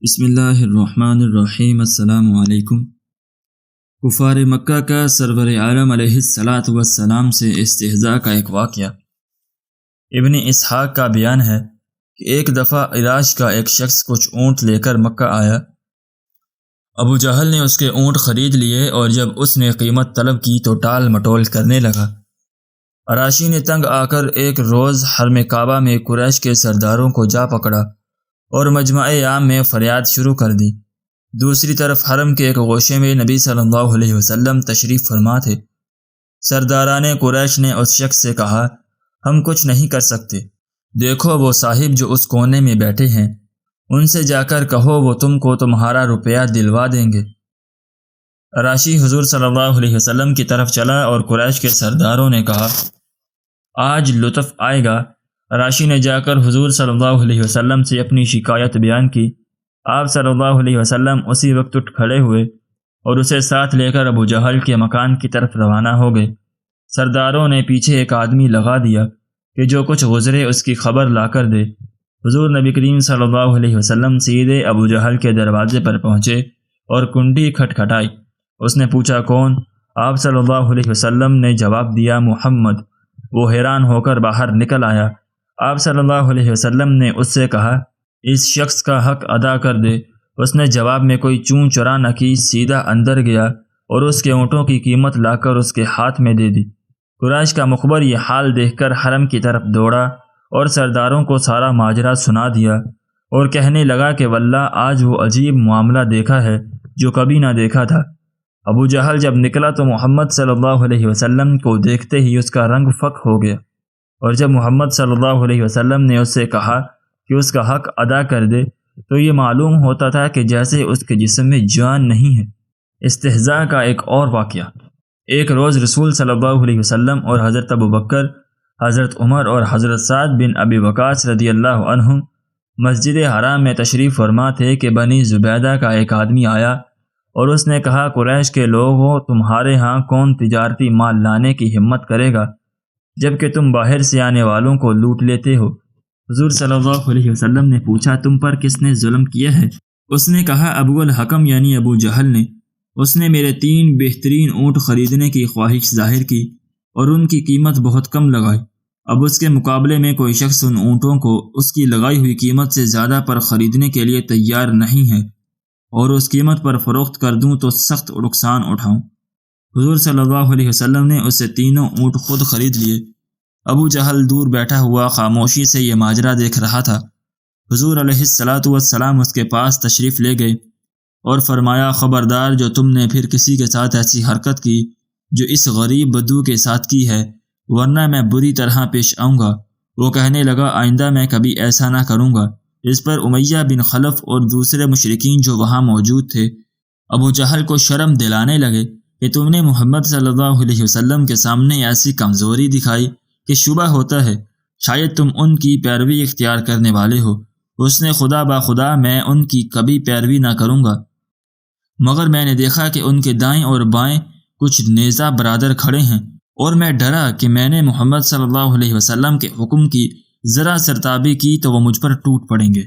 بسم اللہ الرحمن الرحیم۔ السلام علیکم۔ کفار مکہ کا سرور عالم علیہ السلام سے استہزاء کا ایک واقعہ۔ ابن اسحاق کا بیان ہے کہ ایک دفعہ عراش کا ایک شخص کچھ اونٹ لے کر مکہ آیا۔ ابو جہل نے اس کے اونٹ خرید لیے اور جب اس نے قیمت طلب کی تو ٹال مٹول کرنے لگا۔ عراشی نے تنگ آ کر ایک روز حرم کعبہ میں قریش کے سرداروں کو جا پکڑا اور مجمع عام میں فریاد شروع کر دی۔ دوسری طرف حرم کے ایک گوشے میں نبی صلی اللہ علیہ وسلم تشریف فرما تھے۔ سرداران قریش نے اس شخص سے کہا، ہم کچھ نہیں کر سکتے، دیکھو وہ صاحب جو اس کونے میں بیٹھے ہیں، ان سے جا کر کہو وہ تم کو تمہارا روپیہ دلوا دیں گے۔ عراشی حضور صلی اللہ علیہ وسلم کی طرف چلا اور قریش کے سرداروں نے کہا، آج لطف آئے گا۔ عراشی نے جا کر حضور صلی اللہ علیہ وسلم سے اپنی شکایت بیان کی۔ آپ صلی اللہ علیہ وسلم اسی وقت اٹھ کھڑے ہوئے اور اسے ساتھ لے کر ابو جہل کے مکان کی طرف روانہ ہو گئے۔ سرداروں نے پیچھے ایک آدمی لگا دیا کہ جو کچھ گزرے اس کی خبر لا کر دے۔ حضور نبی کریم صلی اللہ علیہ وسلم سیدھے ابو جہل کے دروازے پر پہنچے اور کنڈی کھٹکھٹائی۔ اس نے پوچھا، کون؟ آپ صلی اللہ علیہ وسلم نے جواب دیا، محمد۔ وہ حیران ہو کر باہر نکل آیا۔ آپ صلی اللہ علیہ وسلم نے اس سے کہا، اس شخص کا حق ادا کر دے۔ اس نے جواب میں کوئی چون چرا نہ کی، سیدھا اندر گیا اور اس کے اونٹوں کی قیمت لا کر اس کے ہاتھ میں دے دی۔ قریش کا مخبر یہ حال دیکھ کر حرم کی طرف دوڑا اور سرداروں کو سارا ماجرا سنا دیا اور کہنے لگا کہ واللہ آج وہ عجیب معاملہ دیکھا ہے جو کبھی نہ دیکھا تھا۔ ابو جہل جب نکلا تو محمد صلی اللہ علیہ وسلم کو دیکھتے ہی اس کا رنگ فک ہو گیا، اور جب محمد صلی اللہ علیہ وسلم نے اس سے کہا کہ اس کا حق ادا کر دے تو یہ معلوم ہوتا تھا کہ جیسے اس کے جسم میں جان نہیں ہے۔ استہزاء کا ایک اور واقعہ۔ ایک روز رسول صلی اللہ علیہ وسلم اور حضرت ابوبکر، حضرت عمر اور حضرت سعد بن ابی وقاص رضی اللہ عنہم مسجد حرام میں تشریف فرما تھے کہ بنی زبیدہ کا ایک آدمی آیا اور اس نے کہا، قریش کے لوگوں، تمہارے ہاں کون تجارتی مال لانے کی ہمت کرے گا جبکہ تم باہر سے آنے والوں کو لوٹ لیتے ہو؟ حضور صلی اللہ علیہ وسلم نے پوچھا، تم پر کس نے ظلم کیا ہے؟ اس نے کہا، ابو الحکم یعنی ابو جہل نے۔ اس نے میرے 3 بہترین اونٹ خریدنے کی خواہش ظاہر کی اور ان کی قیمت بہت کم لگائی۔ اب اس کے مقابلے میں کوئی شخص ان اونٹوں کو اس کی لگائی ہوئی قیمت سے زیادہ پر خریدنے کے لیے تیار نہیں ہے، اور اس قیمت پر فروخت کر دوں تو سخت نقصان اٹھاؤں۔ حضور صلی اللہ علیہ وسلم نے اس سے 3 اونٹ خود خرید لیے۔ ابو جہل دور بیٹھا ہوا خاموشی سے یہ ماجرا دیکھ رہا تھا۔ حضور علیہ السلام اس کے پاس تشریف لے گئے اور فرمایا، خبردار جو تم نے پھر کسی کے ساتھ ایسی حرکت کی جو اس غریب بدو کے ساتھ کی ہے، ورنہ میں بری طرح پیش آؤں گا۔ وہ کہنے لگا، آئندہ میں کبھی ایسا نہ کروں گا۔ اس پر امیہ بن خلف اور دوسرے مشرکین جو وہاں موجود تھے ابو جہل کو شرم دلانے لگے کہ تم نے محمد صلی اللہ علیہ وسلم کے سامنے ایسی کمزوری دکھائی کہ شبہ ہوتا ہے شاید تم ان کی پیروی اختیار کرنے والے ہو۔ اس نے خدا باخدا میں ان کی کبھی پیروی نہ کروں گا، مگر میں نے دیکھا کہ ان کے دائیں اور بائیں کچھ نیزہ برادر کھڑے ہیں، اور میں ڈرا کہ میں نے محمد صلی اللہ علیہ وسلم کے حکم کی ذرا سرتابی کی تو وہ مجھ پر ٹوٹ پڑیں گے۔